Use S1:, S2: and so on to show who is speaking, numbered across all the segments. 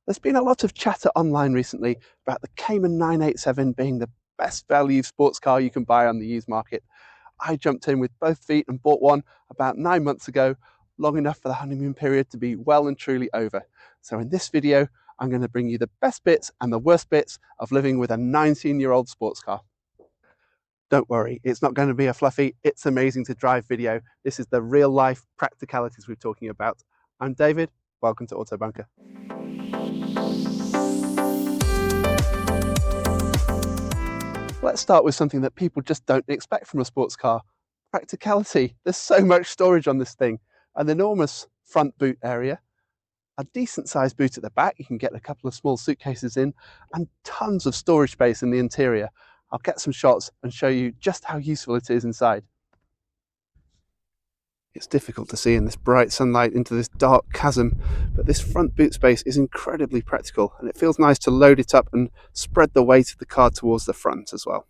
S1: There's been a lot of chatter online recently about the Cayman 987 being the best value sports car you can buy on the used market. I jumped in with both feet and bought one about 9 months ago, long enough for the honeymoon period to be well and truly over. So in this video, I'm going to bring you the best bits and the worst bits of living with a 19-year-old sports car. Don't worry, it's not going to be a fluffy, it's amazing to drive video. This is the real life practicalities we're talking about. I'm David, welcome to Autobunker. Let's start with something that people just don't expect from a sports car. Practicality. There's so much storage on this thing. An enormous front boot area, a decent sized boot at the back, you can get a couple of small suitcases in, and tons of storage space in the interior. I'll get some shots and show you just how useful it is inside. It's difficult to see in this bright sunlight into this dark chasm, but this front boot space is incredibly practical, and it feels nice to load it up and spread the weight of the car towards the front as well.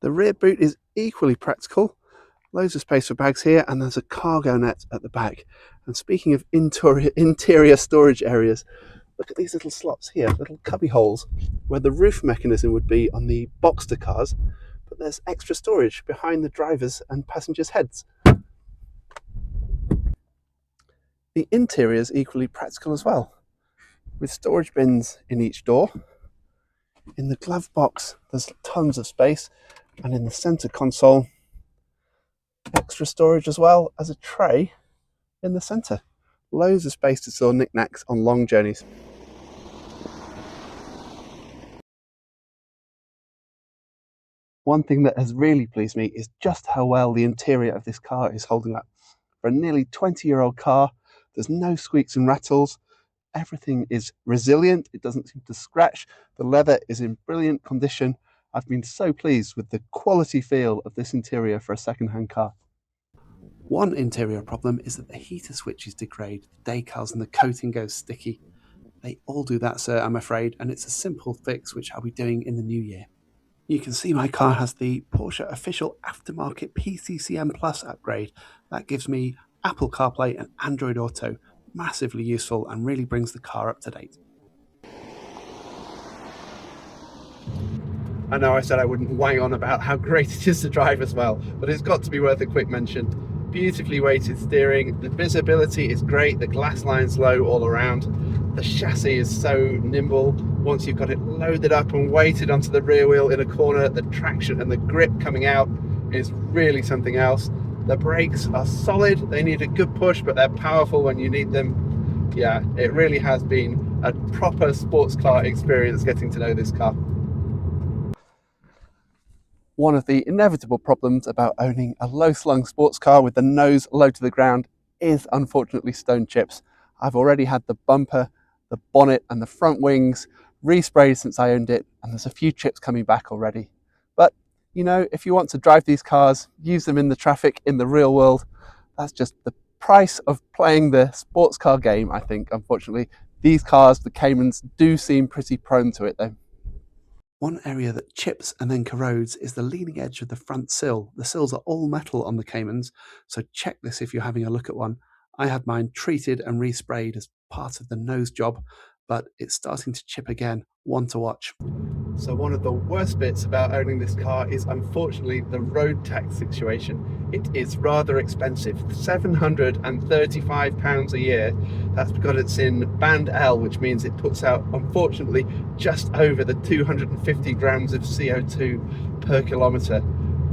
S1: The rear boot is equally practical. Loads of space for bags here, and there's a cargo net at the back. And speaking of interior storage areas, look at these little slots here, little cubby holes, where the roof mechanism would be on the Boxster cars, but there's extra storage behind the drivers' and passengers' heads. The interior is equally practical as well, with storage bins in each door. In the glove box, there's tons of space, and in the center console, extra storage as well as a tray in the center. Loads of space to store knickknacks on long journeys. One thing that has really pleased me is just how well the interior of this car is holding up. For a nearly 20-year-old car, there's no squeaks and rattles. Everything is resilient, it doesn't seem to scratch. The leather is in brilliant condition. I've been so pleased with the quality feel of this interior for a second-hand car. One interior problem is that the heater switches degrade, the decals and the coating goes sticky. They all do that, sir, I'm afraid, and it's a simple fix which I'll be doing in the new year. You can see my car has the Porsche official aftermarket PCCM Plus upgrade. That gives me Apple CarPlay and Android Auto. Massively useful and really brings the car up to date. I know I said I wouldn't wang on about how great it is to drive as well, but it's got to be worth a quick mention. Beautifully weighted steering, the visibility is great, the glass line's low all around, the chassis is so nimble. Once you've got it loaded up and weighted onto the rear wheel in a corner, the traction and the grip coming out is really something else. The brakes are solid, they need a good push, but they're powerful when you need them. Yeah, it really has been a proper sports car experience getting to know this car. One of the inevitable problems about owning a low-slung sports car with the nose low to the ground is unfortunately stone chips. I've already had the bumper, the bonnet and the front wings resprayed since I owned it, and there's a few chips coming back already. But you know, if you want to drive these cars, use them in the traffic in the real world, that's just the price of playing the sports car game, I think. Unfortunately, these cars, the Caymans, do seem pretty prone to it though. One area that chips and then corrodes is the leading edge of the front sill. The sills are all metal on the Caymans, so check this if you're having a look at one. I had mine treated and resprayed as part of the nose job, but it's starting to chip again. One to watch. So one of the worst bits about owning this car is unfortunately the road tax situation. It is rather expensive, £735 a year. That's because it's in band L, which means it puts out, unfortunately, just over the 250 grams of CO2 per kilometre.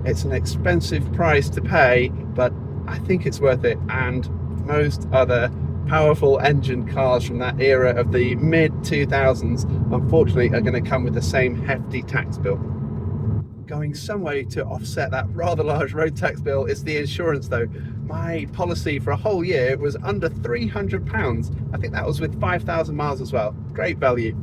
S1: It's an expensive price to pay, but I think it's worth it, and most other powerful engine cars from that era of the mid-2000s unfortunately are going to come with the same hefty tax bill. Going some way to offset that rather large road tax bill is the insurance though. My policy for a whole year was under £300. I think that was with 5,000 miles as well. Great value.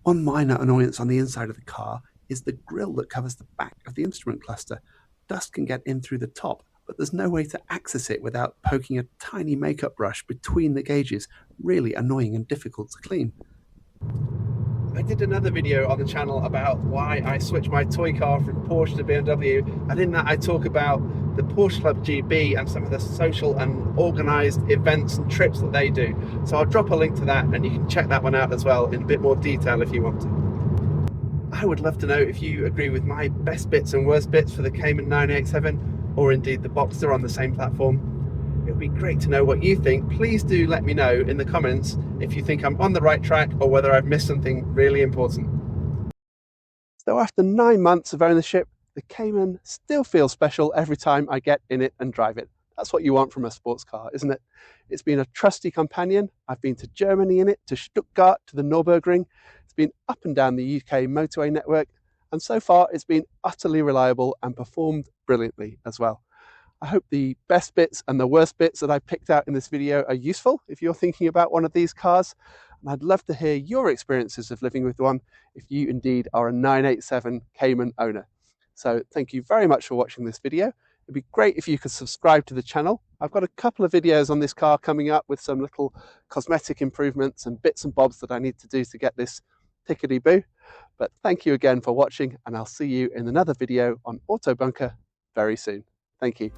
S1: One minor annoyance on the inside of the car is the grille that covers the back of the instrument cluster. Dust can get in through the top, but there's no way to access it without poking a tiny makeup brush between the gauges. Really annoying and difficult to clean. I did another video on the channel about why I switched my toy car from Porsche to BMW, and in that I talk about the Porsche Club GB and some of the social and organised events and trips that they do. So I'll drop a link to that and you can check that one out as well in a bit more detail if you want to. I would love to know if you agree with my best bits and worst bits for the Cayman 987 or indeed the Boxster on the same platform. It would be great to know what you think. Please do let me know in the comments if you think I'm on the right track or whether I've missed something really important. So after 9 months of ownership, the Cayman still feels special every time I get in it and drive it. That's what you want from a sports car, isn't it? It's been a trusty companion. I've been to Germany in it, to Stuttgart, to the Nürburgring. It's been up and down the UK motorway network, and so far it's been utterly reliable and performed brilliantly as well. I hope the best bits and the worst bits that I picked out in this video are useful if you're thinking about one of these cars. And I'd love to hear your experiences of living with one if you indeed are a 987 Cayman owner. So thank you very much for watching this video. It'd be great if you could subscribe to the channel. I've got a couple of videos on this car coming up with some little cosmetic improvements and bits and bobs that I need to do to get this tickety-boo. But thank you again for watching, and I'll see you in another video on Autobunker very soon. Thank you.